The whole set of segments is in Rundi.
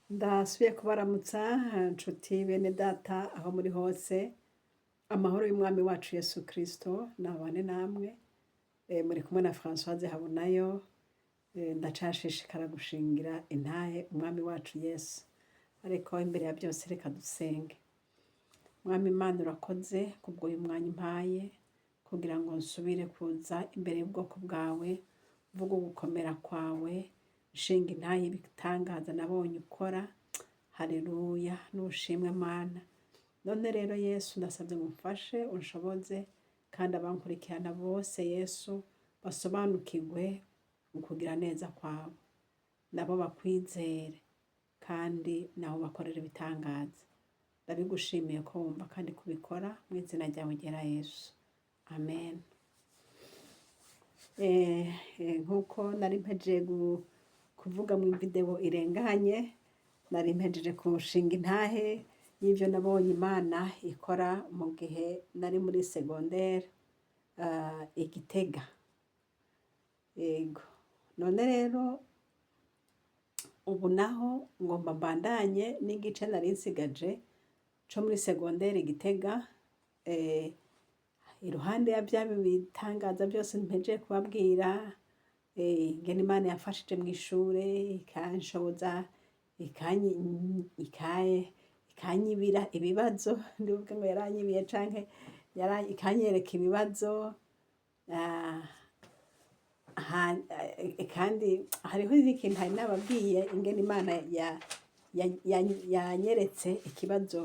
Ndasubiye kubaramutsa nshuti bene data aho muri hose, amahoro y'umwami wacu Yesu Kristo nabane namwe. Muri kumwe na Françoise Habunayo. Ndacashishikara gushingira intahe umwami wacu Yesu, ariko imbere ya byose reka dusenge. Mwami Imana urakoze kubwo uyu mwanya umpaye kugira ngo nsubire kuza imbere y'ubwoko bwawe, mvuga ugukomera kwawe, nshinga intahe ibitangaza nabonye ukora. Haleluya, nushimwe Mana. None rero Yesu ndasabye ngo umfashe unshoboze, kandi abankurikirana bose Yesu basobanukirwe ukugira neza kwawe, nabo bakwizere kandi nabo bakorera ibitangaza. Ndabigushimiye ko wumva kandi kubikora mu izina ryawe ryera Yesu, amen. Nkuko nari mpejeje kuvuga mu video irenganye, nari mpejeje kushinga intahe y'ivyo nabonye Imana ikora mu gihe nari muri secondaire i Gitega. Yego, none rero ubu naho ngomba mbandanye n'igice nari nsigaje co muri secondaire i Gitega. Iruhande ya vya bitangaza byose mpejeje kubabwira, ingene Imana yafashije mu ishure ikanshoboza, ikanyibira ibibazo, ndibuka ngo yaranyibiye canke ikanyereka ibibazo. Kandi hariho n'ikintu hari nababwiye, ingene Imana yanyeretse ikibazo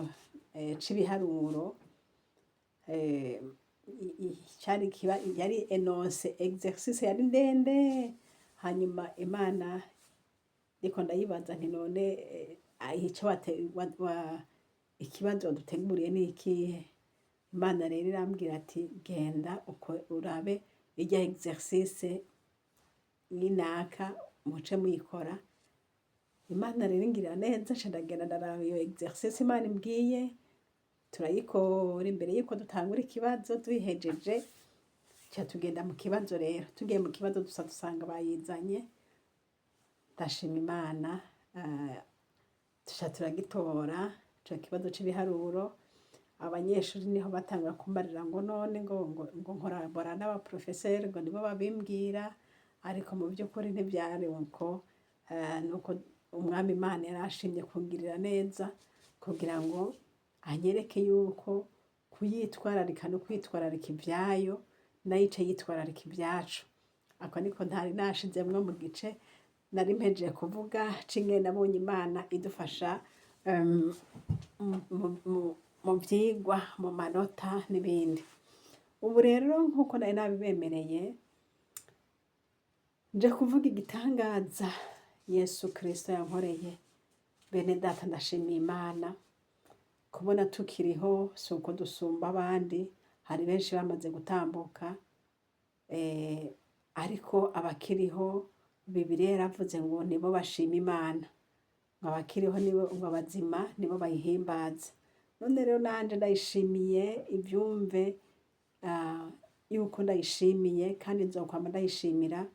c'ibiharuro. Yari enonce exercice yari ndende, hanyuma Imana ndiko ndayibaza nti none ikibazo waduteguriye ni ikihe? Imana rero irambwira ati genda urabe irya exercice y'inaka muce muyikora. Imana rero ingirira neza, nca ndagenda ndaraba iyo exercice Imana imbwiye, turayikora. Imbere yuko dutangura ikibazo duhejeje, ca tugenda mu kibazo. Rero tugiye mu kibazo dusanga bayizanye. Ndashima Imana, tuca turagitora ico kibazo c'ibiharuro. Abanyeshuri niho batangura kumbarira ngo none ngo nkorabora n'abaprofeseri ngo nibo babimbwira, ariko mu by'ukuri ntivyari uko. Nuko umwami Imana yarashimye kungirira neza kugira ngo anyereke yuko kuyitwararika no kwitwararika ivyayo, nayo ice yitwararika ivyacu. Ako niko ntari nashizemwo mu gice nari mpejeje kuvuga c'ingene nabonye Imana idufasha mu vyigwa, mu manota n'ibindi. Ubu rero nkuko nari nabibemereye, nje kuvuga igitangaza Yesu Kristo yankoreye. Bene data, ndashimiye Imana kubona tukiriho, si uko dusumba abandi. Hari benshi bamaze gutambuka, ariko abakiriho Bibiliya yaravuze ngo nibo bashima Imana, ngo abakiriho nibo, ngo abazima nibo bayihimbaza. None rero nanje ndayishimiye, ivyumve yuko ndayishimiye, kandi nzokwama ndayishimira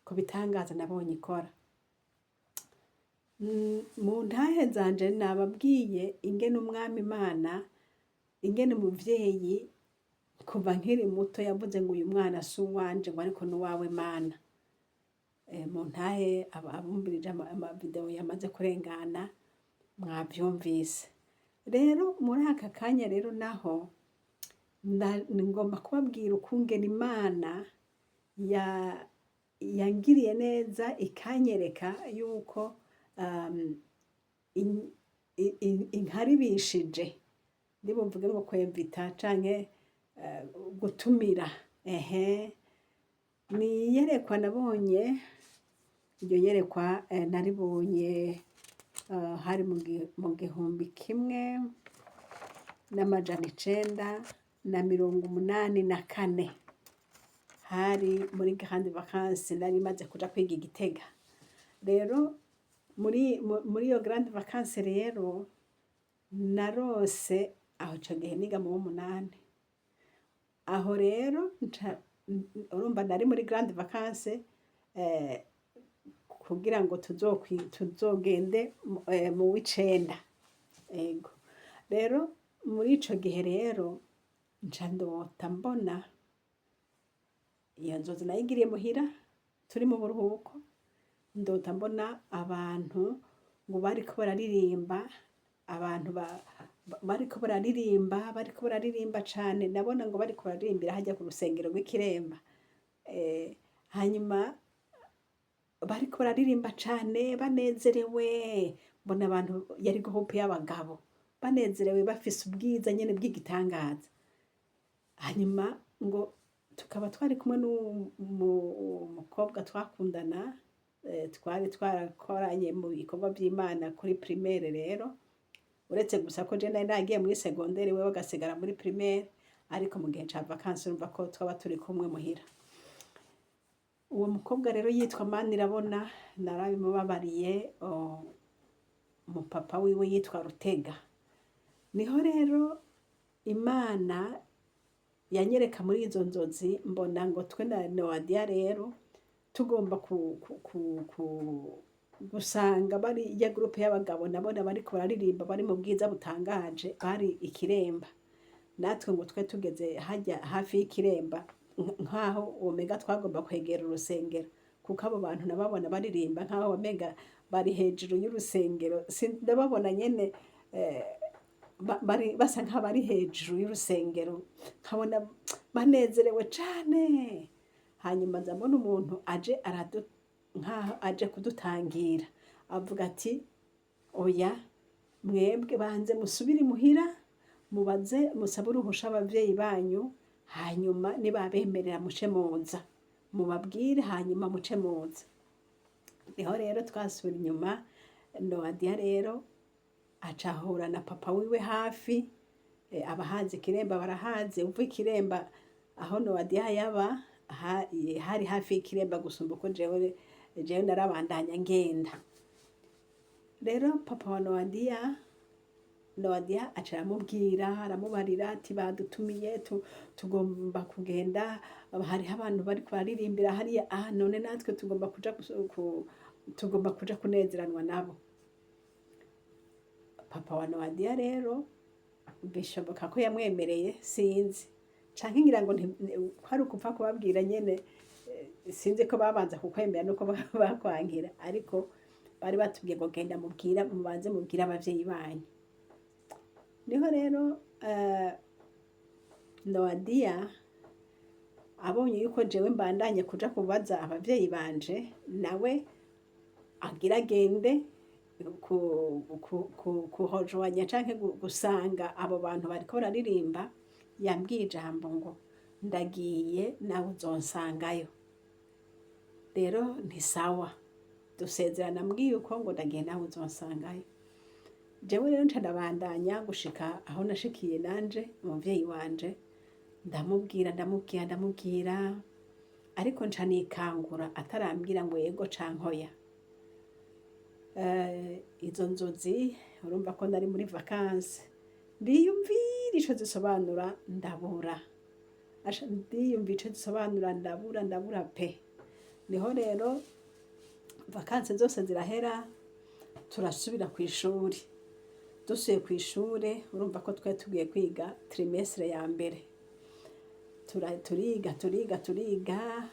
ku bitangaza nabonye ikora. Mu ntahe zanje nababwiye ingene umwami Imana, ingene umuvyeyi kuva nkiri muto yavuze ngo uyu mwana si uwanje ngo ariko ni uwawe Mana. Mu ntahe abumvirije amavideo yamaze kurengana mwavyumvise. Rero muri aka kanya rero naho ngomba kubabwira ukungene Imana yangiriye neza, ikanyereka yuko inkaribishije, ndibumvuge ngo kwemvita canke gutumira. Ni iyerekwa nabonye. Iryo yerekwa naribonye hari mu 1984, hari muri grande vacances nari maze kuja kwiga i Gitega. Rero muri iyo grande vacances rero narose aho, ico gihe niga mu w'umunani. Aho rero urumva nari muri grande vacances, kugira ngo tuzogende mu w'icenda. Ego rero muri ico gihe rero nca ndota mbona iyo nzozi nayigiriye muhira turi mu buruhuko, ndota mbona abantu ngo bariko bararirimba, abantu bariko bararirimba cane, nabona ngo bariko bararirimbira harya ku rusengero rw'Ikiremba. Hanyuma bariko bararirimba cane banezerewe, mbona abantu yari groupe y'abagabo banezerewe bafise ubwiza nyene bw'igitangaza. Hanyuma ngo tukaba twari kumwe n'umukobwa twakundana, twari twarakoranye mu bikorwa vy'Imana kuri primaire rero, uretse gusa ko je nari nagiye muri secondaire wewe agasigara muri primaire, ariko mu gihe ca vacances urumva ko twaba turi kumwe muhira. Uwo mukobwa rero yitwa Manirabona, narabimubabariye, umupapa wiwe yitwa Rutega. Niho rero Imana yanyereka muri izo nzozi, mbona ngo twe na Noadia rero tugomba gusanga bari ya groupe y'abagabo nabona bariko bararirimba bari mu bwiza butangaje, bari Ikiremba. Natwe ngo twe tugeze hajya hafi y'Ikiremba, nkaho omega twagomba kwegera urusengero, kuko abo bantu nababona baririmba nkaho omega bari hejuru y'urusengero, ndababona nyene basa nk'abari hejuru y'urusengero, nkabona banezerewe cane. Hanyuma nza mbona umuntu aje nkaho aje kudutangira, avuga ati oya mwebwe banze musubire muhira mubaze musabe uruhusha abavyeyi banyu, hanyuma nibabemerera muce muza mubabwire, hanyuma muce muza. Niho rero twasubira inyuma, Noadia rero acahura na papa wiwe hafi, abahazi Ikiremba barahaze, uva Ikiremba aho Noadia yaba hari hafi y'Ikiremba gusumba uko jewe narabandanya ngenda. Rero papa wa Noadia aca aramubarira ati badutumiye tugomba kugenda, hariho abantu bariko bararirimbira hariya, none natwe tugomba kuja kunezeranwa nabo. Papa wa Noadia rero bishoboka ko yamwemereye, sinzi, canke ngira ngo kwari ukupfa kubabwira nyene, sinzi ko babanza kukwemera nuko bakwangira, ariko bari batubwiye ngo genda mubanze mubwire abavyeyi banyu. Niho rero Noadia abonye yuko jewe mbandanye kuja kubaza abavyeyi banje, nawe agira agende kuhojwanya canke gusanga abo bantu bariko bararirimba, yambwiye ijambo ngo ndagiye nawe uzonsangayo. Rero ntisawa, dusezerana mbwiye uko ngo ndagiye nawe uzonsangayo. Jewe rero nca ndabandanya gushika aho nashikiye nanje umuvyeyi wanje, ndamubwira ariko nca nikangura atarambwira ngo yego canke oya. Izo nzozi urumva ko nari muri vacances, ndiyumvira ico zisobanura ndabura, ndabura pe. Niho rero vacances zose zirahera, turasubira kw'ishuri. Dusuye kw'ishure, urumva ko twari tugiye kwiga trimestre ya mbere, turiga,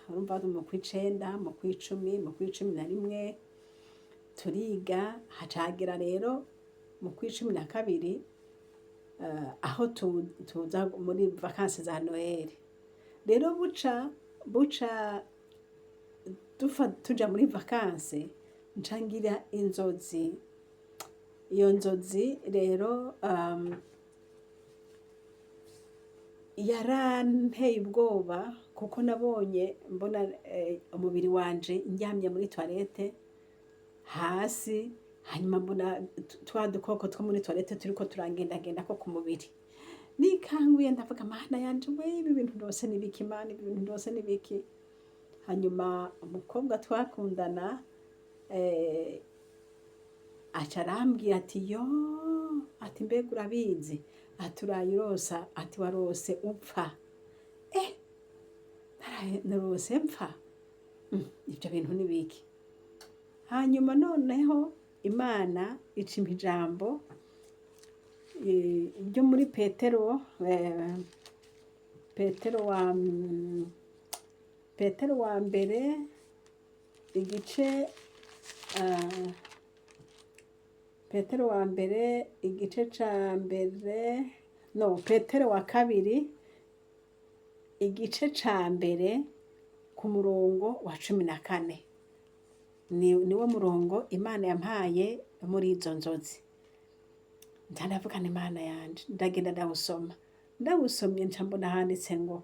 urumva mu kw'icenda, mu kw'icumi, mu kw'icumi na rimwe turiga, hacagera rero mu kw'icumi na kabiri aho tuza muri vacances za Noel. Rero buca tuja muri vacances, nca ngira inzozi. Iyo nzozi rero yaranteye ubwoba, kuko mbona umubiri wanje ndyamye muri toilette hasi, hanyuma mbona twa dukoko two muri toilette turiko turangendagenda ko ku mubiri. Nikanguye ndavuga Mana yanje we, ibi bintu ndose n'ibiki Mana, ibi bintu ndose n'ibiki. Hanyuma umukobwa twakundana aca arambwira ati yo, ati mbega urabizi, ati urayirosa, ati warose upfa. Narose mpfa, ivyo bintu n'ibiki. hanyuma noneho imana icimpa ijambo ryo muri petero wa mbere igice petero wa mbere igice ca mbere no petero wa kabiri igice ca mbere ku murongo wa 14 niwo murongo imana yampaye muri izo nzozi. Ndavuga ni imana yanje, ndagenda ndawusomye nca mbona handitse ngo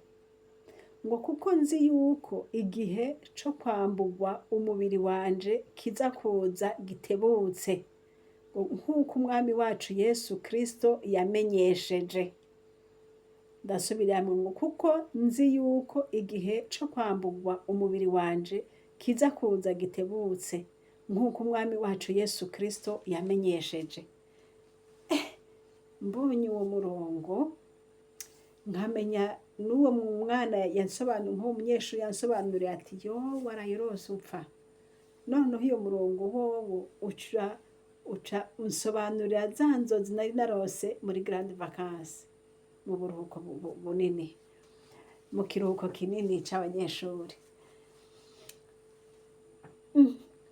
kuko nzi yuko igihe co kwambugwa umubiri wanje kiza kuza gitebutse nk'uko umwami wacu Yesu Kristo yamenyesheje. Ndasubiramwo ngo kuko nzi yuko igihe co kwambugwa umubiri wanje kiza kuza gitebutse nk'uko umwami wacu Yesu Kristo yamenyesheje. Mbonye uwo murongo nkamenya n'uwo mwana yansobanuriye, nk'uwo munyeshuri yansobanuriye ati yo warayirose upfa. Noneho iyo murongo wowo uca unsobanurira za nzozi nari narose muri grande vacances, mu buruhuko bunini, mu kiruhuko kinini c'abanyeshuri.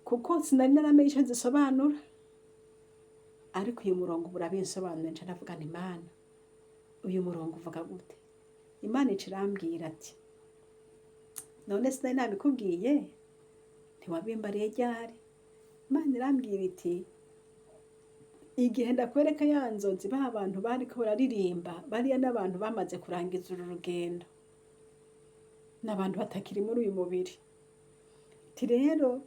Kuko sinari naramenye ico zisobanura, ariko uyu murongo burabinsobanura. Nca ndavuga nti Imana, uyu murongo uvuga gute? Imana icirambwira ati none sinari nabikubwiye, ntiwabimbariye ryari? Imana irambwira iti igihe ndakwereka ya nzozi ba bantu bariko bararirimba, bariya n'abantu bamaze kurangiza uru rugendo, n'abantu batakiri muri uyu mubiri. Ati rero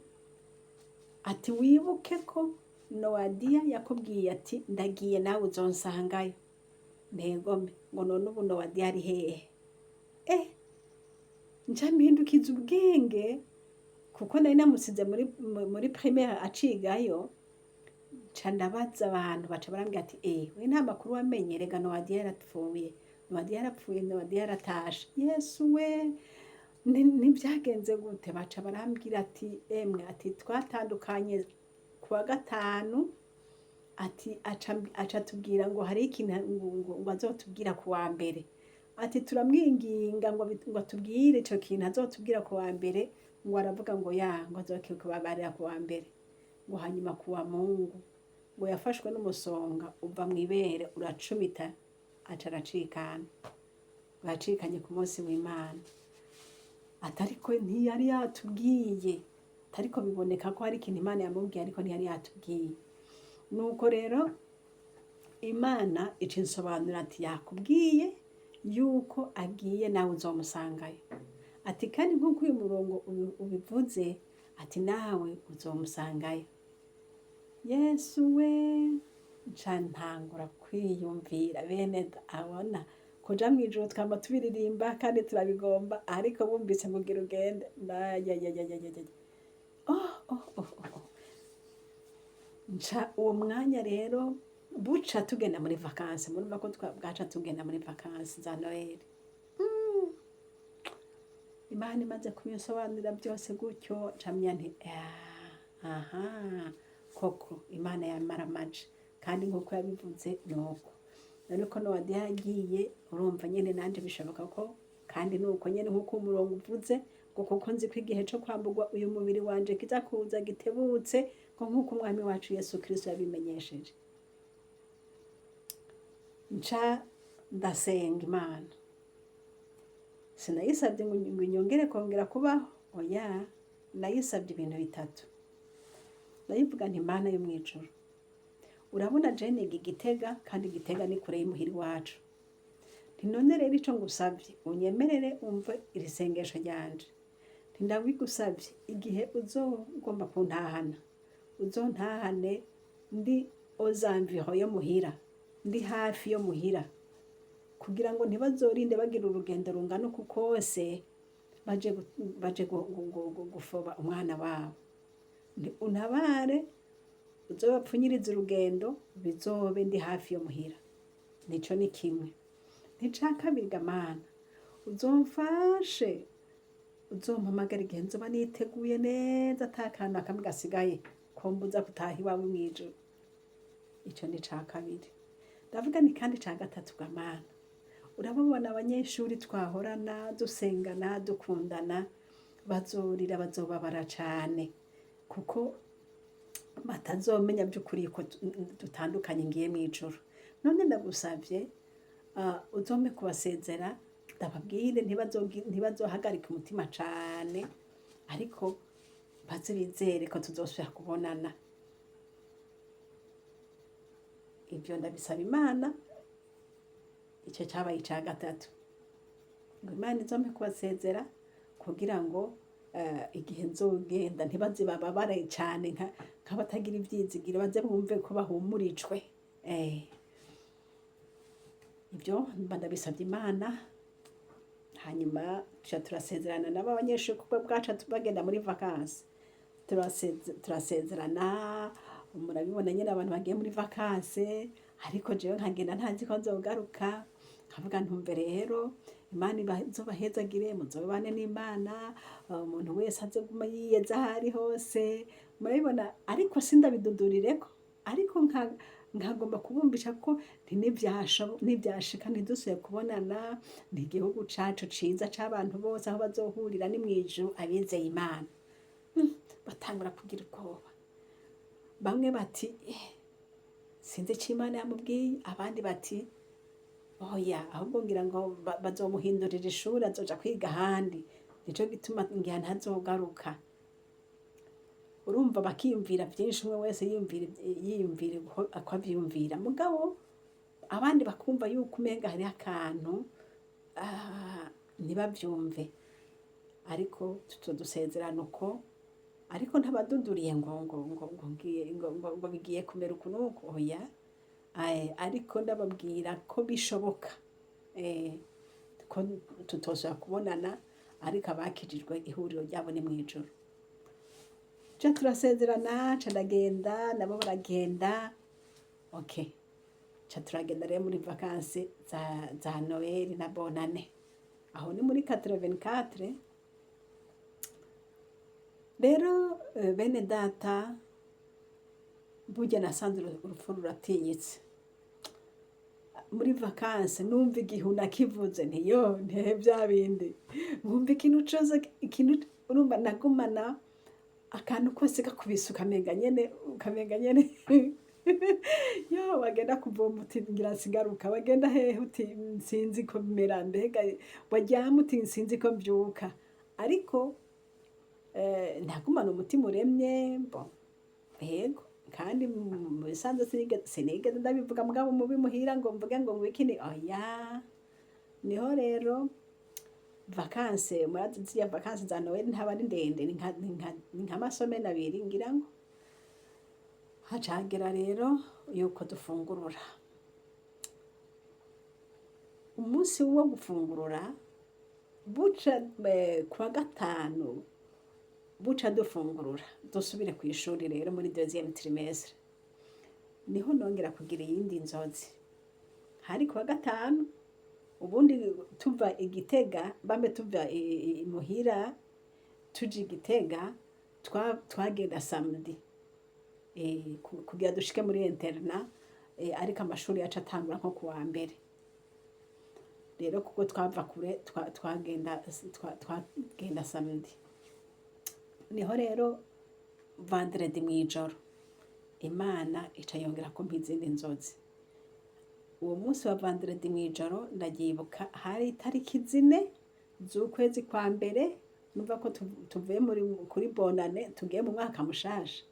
ati wibuke ko Nowadiya yakubwiye ati ndagiye nawe uzonsangayo. Ntegome ngo none ubu Nowadiya ari hehe? Nca mpindukiza ubwenge, kuko nari namusize muri primaire acigayo. Nca ndabaza abantu, baca barambwira ati we nta makuru wamenye? Rega Nowadiya yarapfuye, Nowadiya yarapfuye, Nowadiya yaratashe. Yesu we, ntibyagenze gute? Baca barambwira ati emwe, ati twatandukanye kuwa gatanu, ati aca tubwira ngo hari ikintu ngo azotubwira kuwa mbere. Ati turamwinginga ngo atubwire ico kintu azotubwira kuwa mbere, ngo aravuga ngo ngo azokibabarira kuwa mbere. Ngo hanyuma kuwa Mungu ngo yafashwe n'umusonga uva mw'ibere uracumita, aca aracikana. Bacikanye ku munsi w'Imana. Atariko ntiyari yatubwiye, ariko biboneka ko hari ikintu Imana yamubwiye, ariko ntiyari yatubwiye. Nuko rero Imana ica insobanura ati yakubwiye yuko agiye nawe uzomusangayo. Ati kandi nk'uko uyu murongo ubivuze, ati nawe uzomusangayo. Yesu we, nca ntangura kwiyumvira bene abona kuja mw'ijuru twamba tubiririmba kandi turabigomba, ariko bumvise ngo gira ugende. Nca uwo mwanya rero buca tugenda muri vacances, murumva ko bwaca tugenda muri vacances za Noel. Imana imaze kubisobanurira byose gutyo, camya nti koko Imana yamara amaje, kandi nk'uko yabivuze nuko. Ariko Nowadiya yagiye, urumva nyene nanje bishoboka ko, kandi nuko nyene nk'uko umurongo uvuze ngo kuko nzi ko igihe co kwambugwa uyu mubiri wanje kiza kuza gitebutse ngo nk'uko umwami wacu Yesu Kristo yabimenyesheje. Nca ndasenga Imana, sinayisabye ngo inyongere kongera kubaho, oya, nayisabye ibintu bitatu. Ndayivuga nti Mana yo mw'ijuru, urabona je niga Gitega, kandi Gitega ni kure y'imuhira iwacu. Nti none rero ico ngusavye unyemerere umve iri sengesho ryanje. Nti ndabigusavye igihe uzogomba kuntahana, uzontahane ndi ozamviho yo muhira, ndi hafi yo muhira, kugira ngo ntibazorinde bagira urugendo rungana uku kose baje gufoba umwana wabo. Untabare, uzobapfunyiriza urugendo, bizobe ndi hafi yo muhira. Nico ni kimwe. Nica kabiri ga Mana, uzomfashe, uzompamagara igihe nzoba niteguye neza, ata kantu na kamwe gasigaye ko mbuza gutaha iwawe mw'ijuru. Ico ni ca kabiri. Ndavuga ni kandi ca gatatu gamana, urababona abanyeshuri twahorana dusengana dukundana bazorira bazobabara cane kuko batazomenya by'ukuri ko dutandukanye ngiye mw'ijuru. None ndagusavye uzome kubasezera ndababwire ntibazohagarika umutima cane, ariko baze bizere ko tuzosubira kubonana. Ivyo ndabisaba Imana. Ico cabaye ica gatatu, ngo Imana izompe kubasezera kugira ngo igihe nzogenda ntibaze bababare cane nk'abatagira ivyizigiro, baze bumve ko bahumurijwe. Ivyo mba ndabisavye Imana. Hanyuma tuca turasezerana nabo abanyeshuri kuko bwaca bagenda muri vacances, turasezerana. Murabibona nyene abantu bagiye muri vacances, ariko jewe nkagenda ntazi ko nzogaruka, nkavuga ntumve rero Imana izobahezagire, muzobane n'Imana, umuntu wese aze guma yiyeza ahari hose. Murabibona, ariko sindabidudurireko, ariko nkagomba kubumbisha ko ntivyashika ntidusubire kubonana, ni igihugu cacu ciza c'abantu bose aho bazohurira ni mw'ijuru abizeye Imana. Batangura kugira ubwoba, bamwe bati sinzi ico Imana yamubwiye, abandi bati oya ahubwo ngira ngo bazomuhindurira ishuri azoja kwiga ahandi, nico gituma ngira ntazogaruka. Urumva bakiyumvira vyinshi, umwe wese yiyumvira uko avyumvira, mugabo abandi bakumva yuko umenga hariho akantu ntibavyumve. Ariko tutodusezerana uko, ariko ntabaduduriye ngo bigiye kumera uku nuku, oya. Ariko ndababwira ko bishoboka ko tutosubira kubonana, ariko abakijijwe ihuriro ryabo ni mw'ijuru. Ca turasezerana, ca ndagenda nabo baragenda. Okay, ca turagenda rero muri vacances za Noel na Bonane, aho ni muri 84. Rero bene data, burya nasanze urupfu ruratinyitse muri vacances. Numva igihu nakivuze ntiyo ntehe vya bindi, nkumva ikintu cose, urumva nagumana akantu kose gakubise ukamenga nyene yo wagenda kuvoma uti ngira nsigaruka, wagenda hehe uti nsinzi ko bimera, mbega waryama uti nsinzi ko mvyuka. Ariko ntagumana umutima uremye, yego. Kandi mu bisanzwe sinigeze ndabivuga mugabo mubimuhira ngo mvuge ngo ngwikini, oya. Niho rero vacances, murazi ziriya vacances za Noel ntaba ari ndende, ni nk'amasomene abiri ngira ngo. Hacagera rero yuko dufungurura. Umunsi wo gufungurura buca kuwa gatanu, buca dufungurura dusubire kw'ishuri rero muri 2e trimestre, niho nongera kugira iyindi nzozi. Hari kuwa gatanu, ubundi tuva Igitega, bambe tuva imuhira tuja Igitega, twagenda samedi kugira dushike muri interna, ariko amashuri yacu atangura nko kuwa mbere. Rero kuko twava kure twagenda samedi. Niho rero vendredi mw'ijoro Imana ica yongera kumpa izindi nzozi. Uwo munsi wa vendredi mw'ijoro ndavyibuka, hari itariki 4 z'ukwezi kwa mbere. Numva ko tuvuye kuri Bonane tugiye mu mwaka mushasha.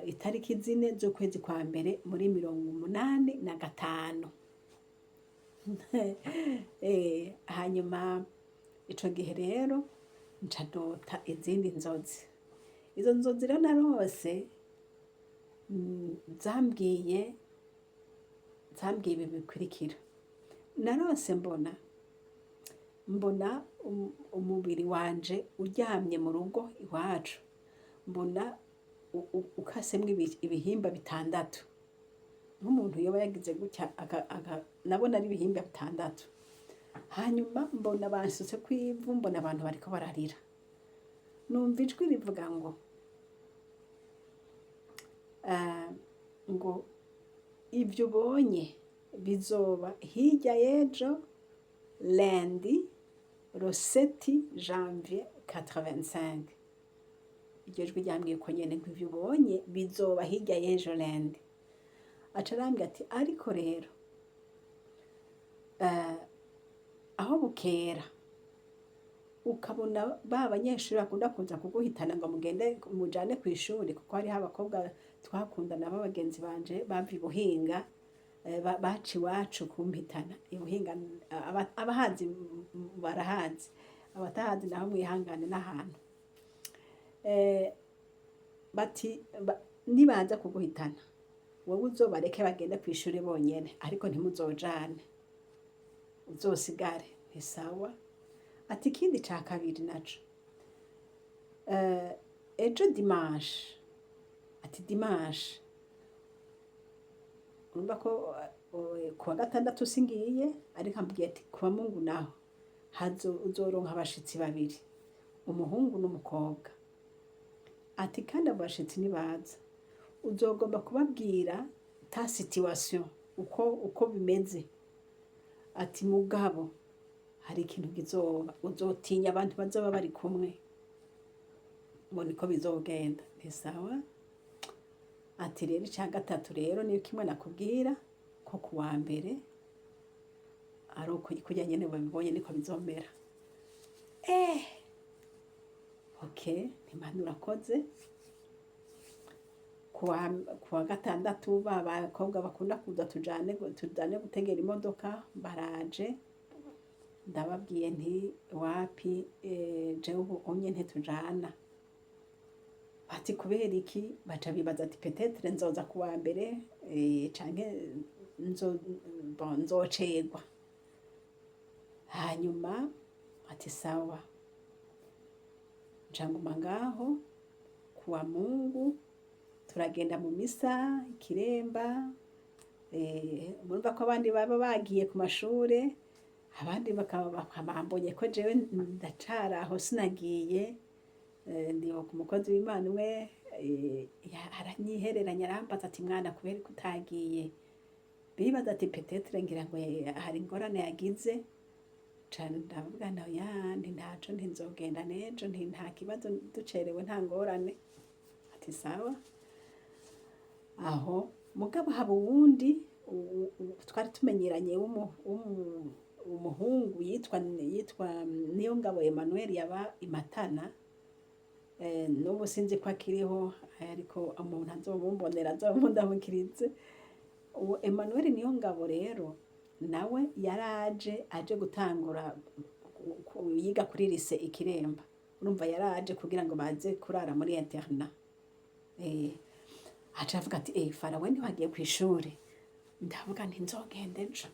Itariki 4 z'ukwezi kwa mbere muri 85. Hanyuma ico gihe rero nca ndota izindi nzozi. Izo nzozi rero narose zambwiye ibi bikurikira. Narose mbona umubiri wanje uryamye mu rugo iwacu, mbona ukasemwo ibihimba 6. Nk'umuntu yoba yagize gutya nabona ari ibihimba 6. Hanyuma mbona bansutse kw'ivu, mbona abantu bariko bararira. Numva ijwi rivuga ngo eh, ngo ibyo ubonye bizoba hirya y'ejo lundi le 7 janvier 85. Iryo jwi ryambwiye ko nyene ngo ivyo ubonye bizoba hirya y'ejo lundi. Aca arambwira ati ariko rero aho bukera ukabona ba banyeshuri bakunda kuza kuguhitana ngo mugende mujane ku ishuri, kuko hariho abakobwa twakundana b'abagenzi banje bava i Buhinga, baca iwacu kumpitana i Buhinga. Abahazi barahazi, abatahazi naho mwihangane n'ahantu. Bati nibaza kuguhitana wowe uzobareke bagende ku ishuri bonyene, ariko ntimuzojane, uzosigare. Ni sawa. Ati ikindi ca kabiri naco, ejo dimanche, ati dimanche urumva ko kuwa gatandatu singiye, ariko ambwiye ati kuwa Mungu naho uzoronka abashitsi babiri, umuhungu n'umukobwa. Ati kandi abo bashitsi nibaza uzogomba kubabwira ta situation uko bimeze. Ati mugabo hari ikintu kizoba, uzotinya abantu bazoba bari kumwe, ngo niko bizogenda. Ni sawa. Ati rero ica gatatu rero niyo kimwe nakubwira ko kuwa mbere ari uko kurya nyene babibonye niko bizomera. Okay, Imana urakoze. Kuwa gatandatu babakobwa bakunda kuza tujane gutegera imodoka baraje, ndababwiye nti wapi, jewe ubu onye ntitujana. Bati kubera iki? Baca bibaza ati petetre nzoza kuwa mbere canke nzocegwa. Hanyuma ati sawa, ncanguma ngaho. Kuwa Mungu turagenda mu misa Ikiremba. Murumva ko abandi baba bagiye ku mashure, abandi bakabambonye ko jewe ndacari aho sinagiye. Ndiho ku mukozi w'Imana umwe aranyihereranya arambaza ati mwana kubera ko utagiye? Bibaza ati petetre ngira ngo hari ingorane yagize. Ndavuga naho yandi ntaco, ntinzogenda nejo, nta kibazo, ducerewe nta ngorane. Ati sawa. Aho mugabo haba uwundi twari tumenyeranye umuhungu yitwa Niyongabo Emmanuel, yaba Imatana. N'ubu sinzi ko akiriho, ariko umuntu azomumbonera azomundamukirize. Uwo Emmanuel Niyongabo rero nawe yaraje aje gutangura yiga kuri lycée Ikiremba. Urumva yaraje kugira ngo baze kurara muri interna. Aca avuga ati Farawe ntiwagiye ku ishuri? Ndavuga nti nzogenda ejo.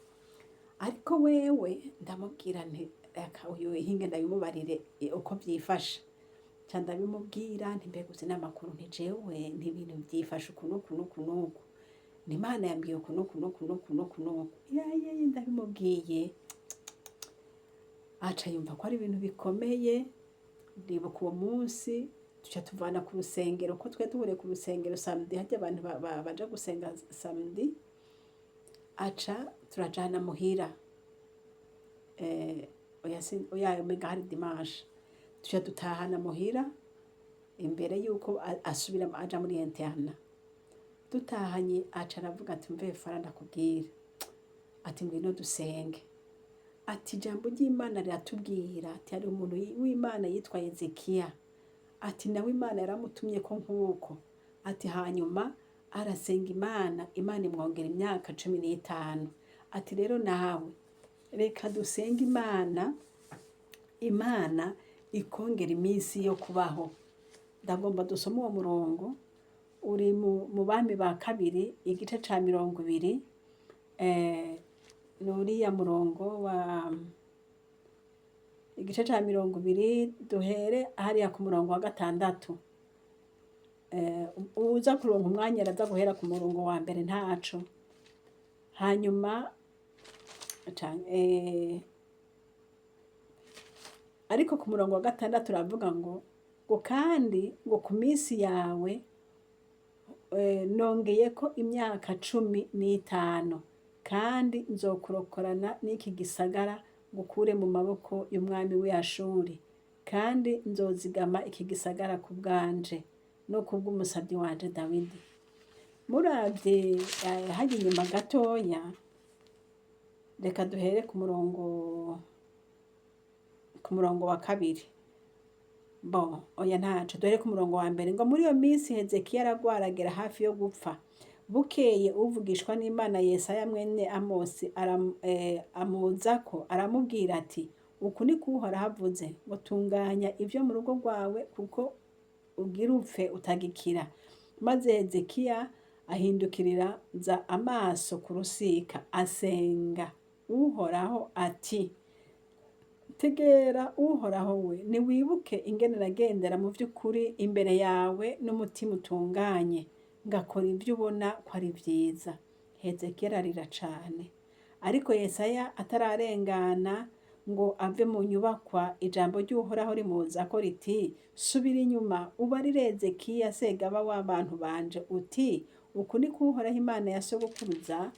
Ariko wewe ndamubwira nti reka uyu hinge ndabimubarire uko vyifashe. Ca ndabimubwira nti mbega uzi n'amakuru, nti jewe ntibintu vyifashe uku. Ni Imana yambwiye uku. Yaye ndabimubwiye. Aca yumva ko ari ibintu bikomeye. Ndibuka uwo munsi tuca tuvana ku rusengero, ko twe tubure ku rusengero samedi, harya abantu baja gusenga samedi. Aca turajana muhira. Oya mega hari dimanche. Tuca dutahana muhira imbere yuko asubira aja muri interna. Dutahanye aca aravuga ati mve Fara ndakubwira. Ati ngwino dusenge. Ati ijambo ry'Imana riratubwira ati hari umuntu w'Imana yitwa Ezekiya. Ati nawe Imana yaramutumye ko nkuko. Ati hanyuma arasenga Imana imwongera imyaka 15. Ati rero nawe reka dusenga Imana ikongera iminsi yo kubaho. Ndagomba dusoma uwo murongo uri mu Bami ba kabiri igice ca 20. Nuriya murongo wa igice ca 20 duhere hariya ku murongo wa 6. Uza kuronka umwanya araza guhera ku murongo wa mbere ntaco. Hanyuma ariko ku murongo wa 6 turavuga ngo kandi ngo ku minsi yawe nongeye ko imyaka 15 kandi nzokurokorana n'iki gisagara ngukure mu maboko y'umwami w'Ashuri, kandi nzozigama iki gisagara ku bwanje no kubw'umusabyi wanje Dawidi. Muravye hajya inyuma gatoya, reka duhere ku murongo wa kabiri. Oya ntaco, duhere ku murongo wa mbere. Ngo muri iyo minsi Hezekiya aragwaragera hafi yo gupfa. Bukeye uvugishwa n'Imana Yesaya mwene Amosi amuzako aramubwira ati, uku ni ko Uhoraho avuze, ngo tunganya ivyo mu rugo rwawe kuko ugira upfe utagikira. Maze Hezekiya ahindukirira za amaso ku rusika asenga Uhoraho ati, tegera Uhoraho we, niwibuke ingene nagendera mu vy'ukuri imbere yawe n'umutima utunganye, ngakora ivyo ubona ko ari vyiza. Hezekiya ararira cane. Ariko Yesaya atararengana ngo ave mu nyubakwa, ijambo ry'Uhoraho rimuzako riti, subira inyuma ubarire Hezekiya segaba w'abantu banje uti, uku ni ko Uhoraho Imana ya sogokuruza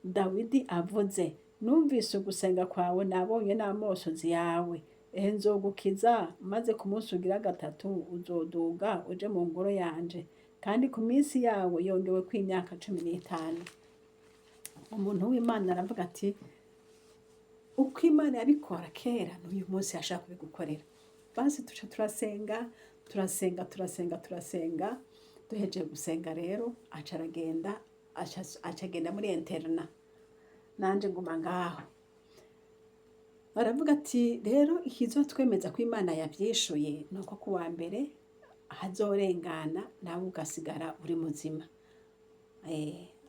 Dawidi avuze, numvise ugusenga kwawe, nabonye n'amosozi yawe. Nzogukiza, maze ku munsi ugira gatatu uzoduga uje mu ngoro yanje, kandi ku minsi yawe yongewe ko imyaka 15. Umuntu w'Imana aravuga ati, uko Imana yabikora kera n'uyu munsi yashaka kubigukorera. Basi tuca turasenga. Duhejeje gusenga rero aca aragenda muri interna, nanje nguma ngaho. Baravuga ati rero ikizotwemeza ko Imana yavyishuye nuko kuwa mbere hazorengana nawe ugasigara uri muzima.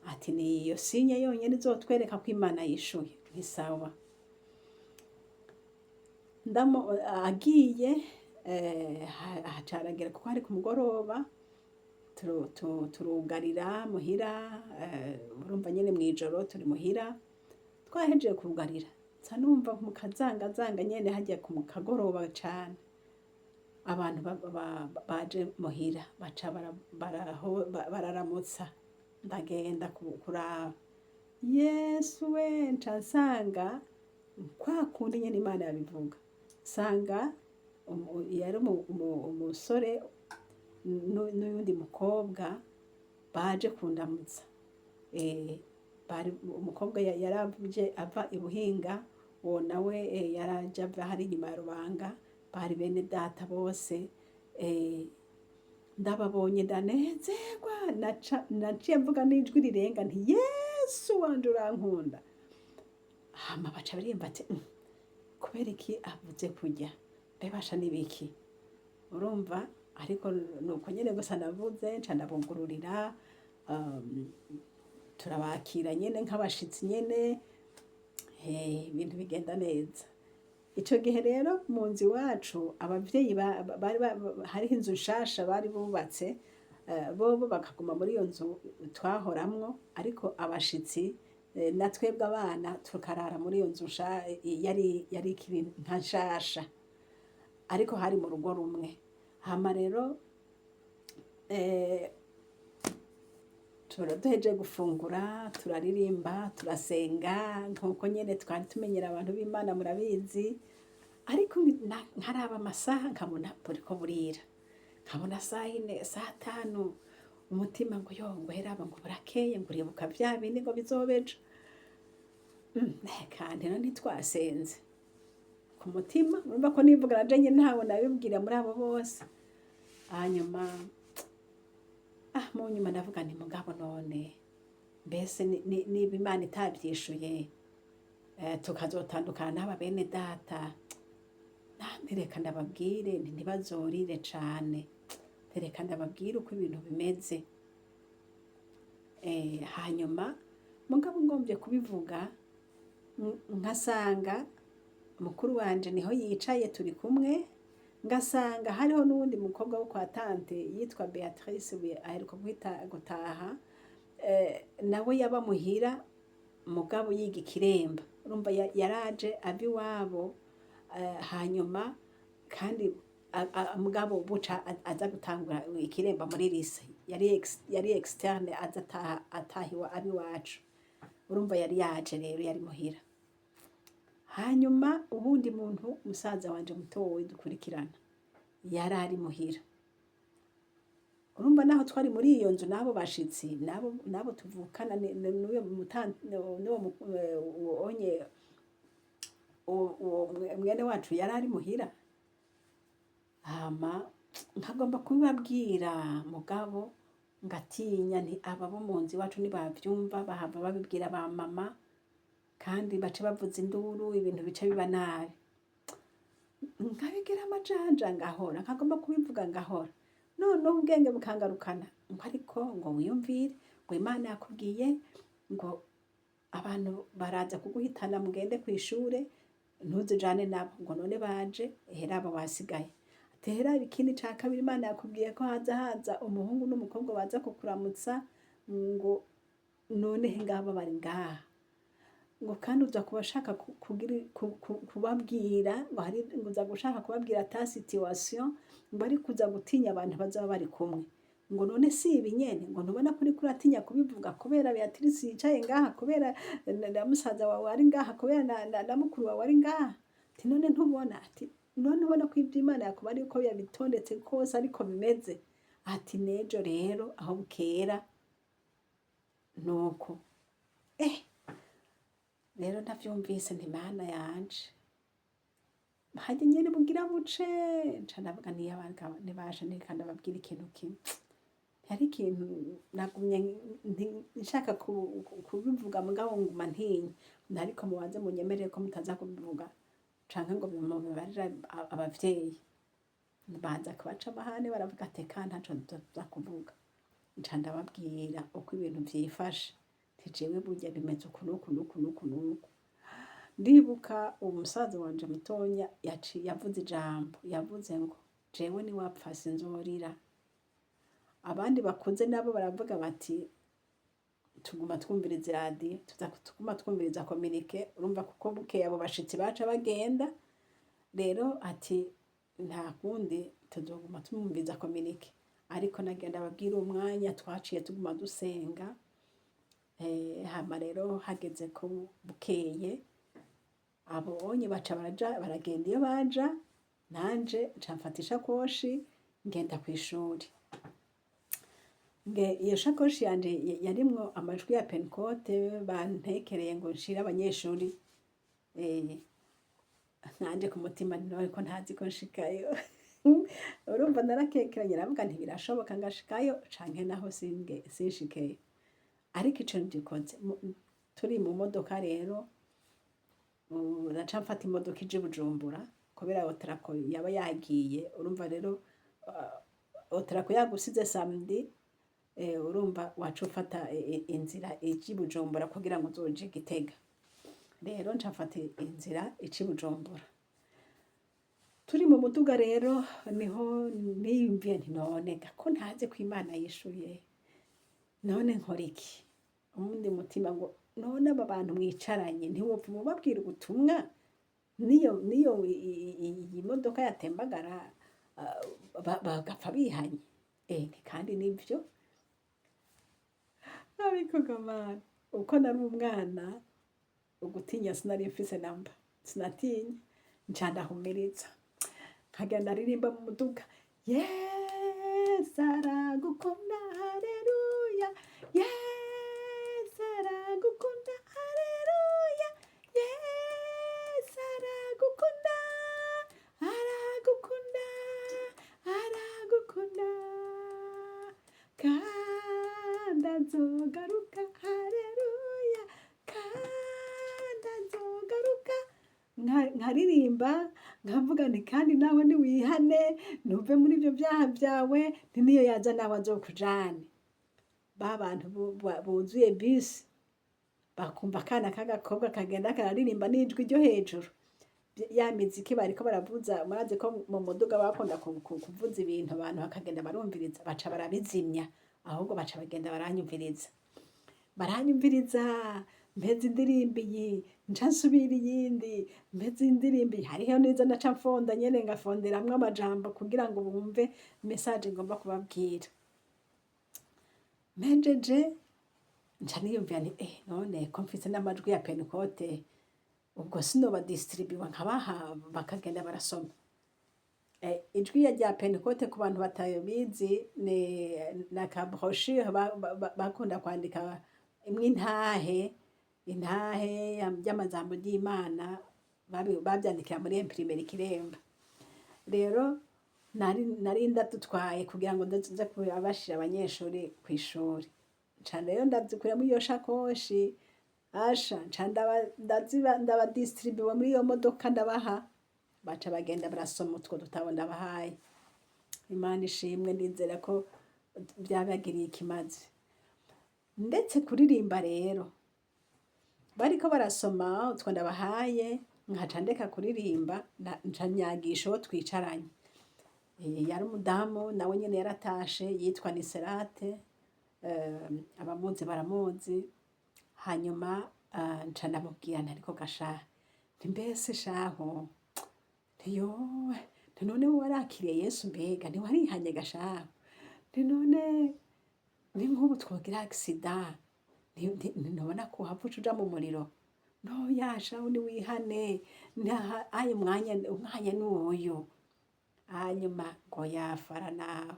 Ati niyo sinye yonyene izotwereka ko Imana yishuye. Ni sawa. Agiye acaragera kuko hari ku mugoroba, turugarira muhira, urumva nyene mwijoro turi muhira. Twahejeje kurugarira nsa numva mu kazangazanga nyene hajya ku kagoroba cane, abantu baje muhira baca bararamutsa. Ndagenda kuraba, Yesu we, nca nsanga kwa kundi nyene Imana yabivuga. Sanga yari umusore n'uyundi mukobwa baje kundamutsa. Umukobwa yaravuje ava ibuhinga, uwo nawe yaraje ava hari inyuma ya rubanga, bari bene data bose. Ndababonye ndanezerwa, naciye mvuga n'ijwi rirenga nti, Yesu wanje urankunda. Hama baca barimba ati, kubera iki avuze kujya, bebasha n'ibiki. Urumva, ariko nuko nyene gusa navuze, nca ndabugururira, turabakira nyene nk'abashitsi nyene, ibintu bigenda neza. Ico gihe rero mu nzu iwacu abavyeyi hariho inzu nshasha bari bubatse, bobo bakaguma muri iyo nzu twahoramwo, ariko abashitsi na twebwe abana tukarara muri iyo nzu yari ikiri nka nshasha, ariko hari mu rugo rumwe. Hama rero duhejeje gufungura, turaririmba, turasenga nkuko nyene twari tumenyera abantu b'Imana murabizi. Ariko nkaraba amasaha nkabona buriko burira, nkabona saa 4, saa 5, umutima ngo ngo heraba ngo burakeye, ngo uribuka vya bindi ngo bizobejo. Kandi none ntitwasenze ku mutima, urumva ko nivuga nanje nyene ntawe nabibwira muri abo bose. Hanyuma mu nyuma ndavuga nti mugabo none mbese niba Imana itavyishuye, tukazotandukana n'aba bene data, ntereka ndababwire ntibazorire cane, tereka ndababwire uko ibintu bimeze. Hanyuma mugabo ngombye kubivuga, nkasanga mukuru wanje niho yicaye turi kumwe, ngasanga hariho n'uwundi mukobwa wo kwa tante yitwa Beatrice aheruka gutaha, nawe yaba muhira mugabo yiga Ikiremba. Urumva yaraje ava iwabo, hanyuma kandi mugabo buca aza gutangura ikiremba muri lise yari externe aza atahiwa abi wacu urumva yari yaje rero yari muhira hanyuma ubundi muntu musaza wanje mutowe dukurikirana yari ari muhira urumva naho twari muri iyo nzu nabo bashitsi nabo tuvukana n'uyo onye mwene wacu yari ari muhira hama nkagomba kubibabwira mugabo ngatinya nti aba bo mu nzu iwacu nibavyumva bahava babibwira ba mama kandi bace bavuza induru ibintu bice biba nabi nkabigira amajanja ngahora nkagomba kubivuga ngahora none ubwenge bukangarukana ngo ariko ngo wiyumvire ngo Imana yakubwiye ngo abantu baraza kuguhitana mugende kw'ishure ntuzijane nabo ngo none baje hera abo basigaye tera ikindi ca kabiri Imana yakubwiye ko haza umuhungu n'umukobwa baza kukuramutsa ngo none ngabo bari ngaha ngo kandi uza kubashaka kubabwira ngo hari ngo uza gushaka kubabwira ta situation ngo ari kuza gutinya abantu bazaba bari kumwe ngo none si ibinyene ngo ntubona kuri kuratinya kubivuga kubera Beatrice yicaye ngaha kubera na musaza wawe ari ngaha kubera na mukuru wawe ari ngaha ati none ntubona ati none ubona ko ibyo Imana yakuba ari uko yabitondetse kose ariko bimeze ati nejo rero aho bukera nuko rero ndavyumvise nti Mana yanje hajye nyene bugira buce nca ndavuga niyo abagabo nibasha nikanda babwira ikintu kimwe hari ikintu nagumye nshaka kubivuga mugabo nguma ntinya ariko mubanze munyemerere ko mutaza kubivuga canke ngo bimubarira abavyeyi banza kubaca amahane baravuga ati kandi ntaco nza kuvuga nca ndababwira uko ibintu vyifashe tijewe burya bimeze uku ndibuka umusaza wanje mutonya yavuze ijambo yavuze ngo jewe ni wapfa sinzorira abandi bakuze nabo baravuga bati tuguma twumviriza radio tuguma twumviriza communique urumva kuko bukeye abo bashitsi baca bagenda rero ati nta kundi tuzoguma tumumviriza communique ariko nagenda babwira umwanya twaciye tuguma dusenga hama rero hageze ko bukeye abonye baca baragenda iyo baja nanje nca mfata ishakoshi ngenda kw'ishuri iyo shakoshi yanje yarimwo amajwi ya pentecote bantekereye ngo nshire abanyeshuri nanje ku mutima ko ntazi ko nshikayo urumva narakekeranye navuga nti birashoboka ngashikayo canke naho sinshikeyo ariko ico ndikoze turi mu modoka rero naca mfata imodoka ije Bujumbura kubera otrako yaba yagiye urumva rero otrako yagusize samedi urumva wacu ufata inzira ije Bujumbura kugira ngo uzoje Gitega rero nca mfata inzira ije Bujumbura turi mu muduga rero niho niyumviye nti none ko ntaze ko Imana yishuye none nkora iki umundi mutima ngo none aba bantu mwicaranye ntiwopfa mubabwira ubutumwa niyo iyi modoka yatembagara bagapfa bihanye kandi nivyo ariko gamana uko nari umwana ugutinya sinari mfise namba sinatinya nca ndahumiriza nkagenda aririmba mu muduga yes aragukunda haleluya yes aragukunda haleluya yes aragukunda kandi azogaruka haleluya kandi azogaruka nkaririmba nkavuga nti kandi nawe niwihane nuve muri ibyo byaha byawe niyo yaza nawe azokujane ba bantu buzuye bisi bakumva akana k'agakobwa kagenda kararirimba n'ijwi ryo hejuru ya miziki bariko baravuza murazi ko mu muduga bakunda kuvuza ibintu abantu bakagenda barumviriza baca barabizimya ahubwo baca bagenda baranyumviriza mpeze indirimbo iyi nca nsubira iyindi mpeze indirimbo iyi hariho n'izo naca mfonda nyene ngafonderamwo amajambo kugira ngo bumve message ngomba kubabwira mpejeje nca niyumvira nti none ko mfise n'amajwi ya Pentecote ubwo sinoba distribuwa nkabaha bakagenda barasoma ijwi rya Pentecote ku bantu batabizi ni ka brochure bakunda kwandika imwe intahe y'amajambo y'Imana babyandikira muri imprimeri Kiremba rero nari ndatutwaye kugira ngo ndaze kubashira abanyeshuri ku ishuri nca rero ndazikuye muri iyo shakoshi nca ndaba distribuwa muri iyo modoka ndabaha baca bagenda barasoma utwo dutabo ndabahaye Imana ishimwe ndizera ko byabagiriye ikimazi ndetse kuririmba rero bariko barasoma utwo ndabahaye nkaca ndeka kuririmba nca nyagisha uwo twicaranye yari umudamu nawe nyene yaratashe yitwa Niserate abamuzi baramuzi hanyuma nca ndamubwira ntariko gashaha mbese shaho ntiyowe none warakiriye Yesu mbega ntiwarihanye gashaha none ni nk'ubu twogira accident ntubona ko uhava uja mu muriro ntoyasha ni wihane ayo umwanya n'uyu hanyuma ngo yafara nawe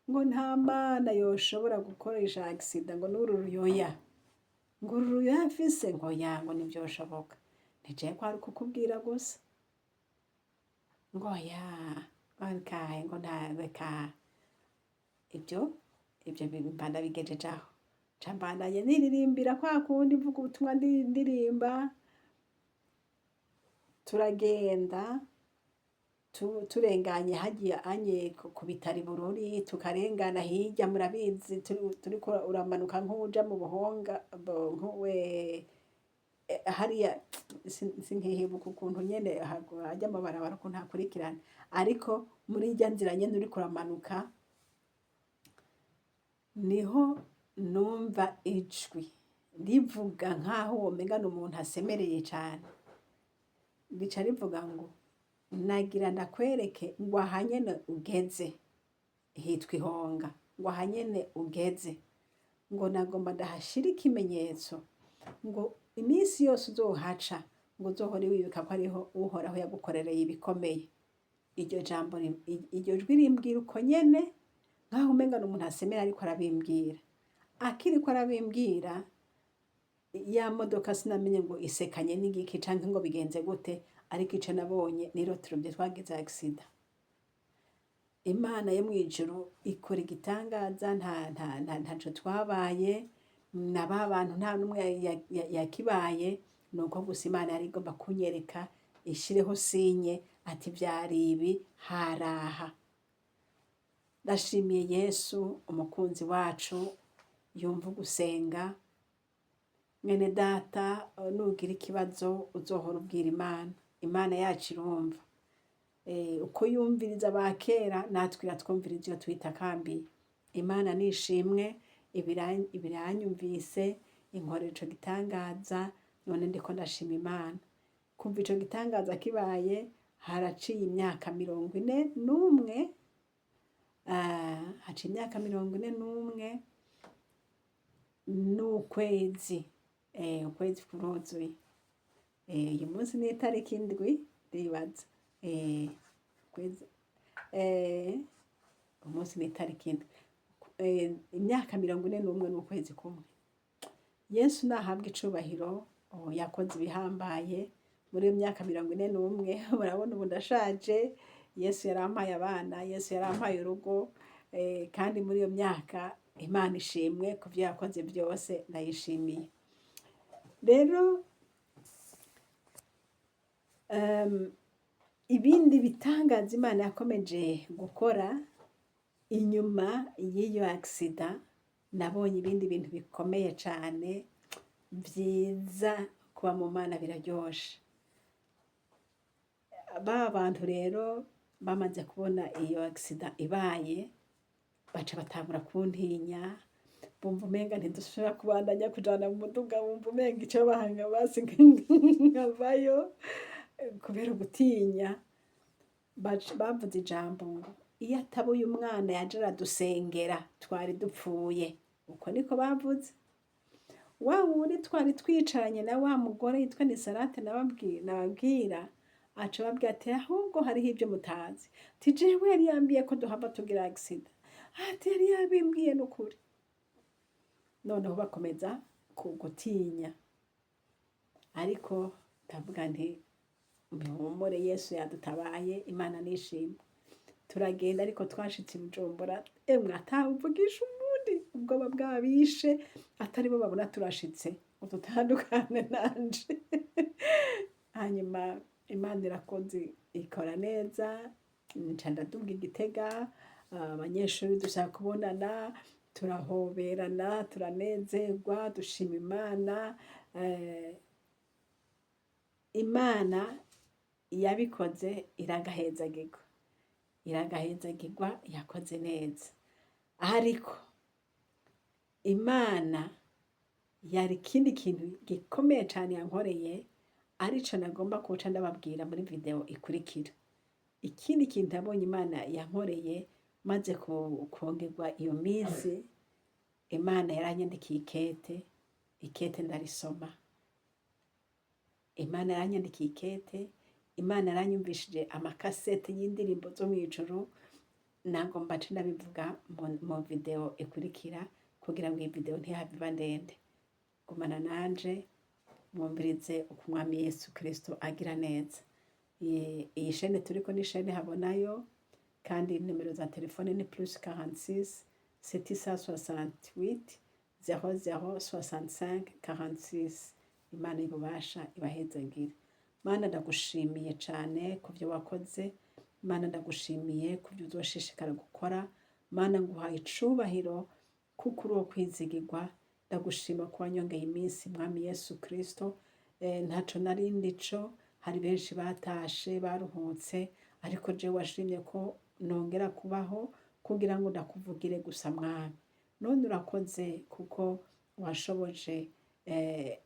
ngo nta mana yoshobora gukoresha accident ngo n'uru ruyoya ngo uru ruyoya mfise ngo yango ntivyoshoboka ntijaye kwari kukubwira gusa ngo okaye ngo ntareka ibyo mbanda bigejeje aho nca mbandanye niririmbira kwa kundi mvuga ubutumwa ndirimba turagenda turenganye hagiye anye ku bitari Bururi tukarengana hirya murabizi turiko uramanuka nk'uja mu Buhonga nkuwe hariya sinkihibuka ukuntu nyene hajya amabarabara ukuntu hakurikirana ariko muri irya nzira nyene uriko uramanuka niho numva ijwi rivuga nkaho womenga n'umuntu asemereye cane rica rivuga ngo nagira ndakwereke ngo aha nyene ugeze hitwa Ihonga ngo aha nyene ugeze ngo nagomba ndahashira ikimenyetso ngo iminsi yose uzohaca ngo uzohore wibuka ko ariho uhoraho yagukorereye ibikomeye iryo jwi rimbwira uko nyene nkaho umenga n'umuntu asemera ariko arabimbwira akiriko arabimbwira ya modoka sinamenye ngo isekanye n'igiki canke ngo bigenze gute ariko ico nabonye niroturubye twagize accident Imana yo mwijuru ikora igitangaza ntaco twabaye naba bantu nta numwe yakibaye nuko gusa Imana yari igomba kunyereka ishireho sinye ati vyari ibi haraha ndashimiye Yesu umukunzi wacu yumva gusenga mwene data nugira ikibazo uzohora ubwira Imana yacu irumva uko yumviriza abakera natwe iratwumviriza iyo twitakambiye Imana nishimwe ibiranyumvise inkorera ico gitangaza none ndiko ndashima Imana kumva ico gitangaza kibaye haraciye imyaka 41 haciye imyaka 41 n'ukwezi ukwezi kuruzuye uyu munsi ni itariki indwi ndibaza ukwezi umunsi ni itariki indwi imyaka 41 n'ukwezi kumwe Yesu nahabwa icubahiro yakoze ibihambaye muri iyo myaka 41 murabona ubu ndashaje Yesu yarampaye abana Yesu yarampaye urugo kandi muri iyo myaka Imana ishimwe ku byo yakoze byose ndayishimiye rero ibindi bitangaza Imana yakomeje gukora inyuma y'iyo accident nabonye ibindi bintu bikomeye cane vyiza kuba mu Mana biraryoshe bantu rero bamaze kubona iyo accident ibaye baca batangura kuntinya bumva umenga ntidusubira kubandanya kujana mu muduga, bumva umenga ico bahanga basi nkavayo kubera gutinya. Bavuze ijambo ngo iyo ataba uyu mwana yaje aradusengera twari dupfuye. Uko niko bavuze. Wa wundi twari twicaranye na wa mugore yitwa Nisarate nababwira, aca ababwira ati ahubwo hariho ibyo mutazi. Ati jewe yari yambwiye ko duhava tugira accident. Ati yari yabimbwiye n'ukuri. Noneho bakomeza gutinya. Ariko ndavuga nti muhumure, Yesu yadutabaye, Imana nishimwe. Turagenda ariko twashitse i Bujumbura, emwe atavugisha ubundi ubwoba bwabishe, atari bo babona turashitse ngo dutandukane nanje. Hanyuma Imana irakoze ikora neza, nca ndaduga i Gitega, abanyeshuri dushaka kubonana, turahoberana, turanezerwa, dushima Imana. Imana yabikoze iragahezagirwa, yakoze neza. Ariko Imana yari ikindi kintu gikomeye cyane yankoreye, arico nagomba kuca ndababwira muri video ikurikira. Ikindi kintu yabonye Imana yankoreye maze kongerwa iyo minsi, Imana yaranyandikiye ikete ndarisoma. Imana yaranyandikiye ikete, Imana yaranyumvishije amakasete y'indirimbo zo mw'ijuru. Nagomba nce ndabivuga mu video ikurikira kugira ngo iyi video ntihave iba ndende. Gumana nanje mwumvirize uko Umwami Yesu Kristo agira neza. Iyi shene turiko ni shene Habonayo, kandi nimero za telefone ni +46 768 0065 46. Imana y'ububasha ibahezagire. Mana ndagushimiye cyane ku byo wakoze. Mana ndagushimiye ku byo uzoshishikara gukora. Mana nguhaye icubahiro kuko uri uwo kwizigirwa. Ndagushima ko wanyongeye iminsi, Mwami Yesu Kristo. Ntaco narindi co, hari benshi batashe baruhutse, ariko je washimye ko nongera kubaho kugira ngo ndakuvugire gusa Mwami. None urakoze kuko washoboje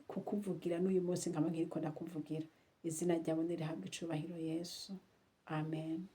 kukuvugira n'uyu munsi nkaba nkiriko ndakuvugira. Izina ryawe nirihabwe icubahiro Yesu. Amen.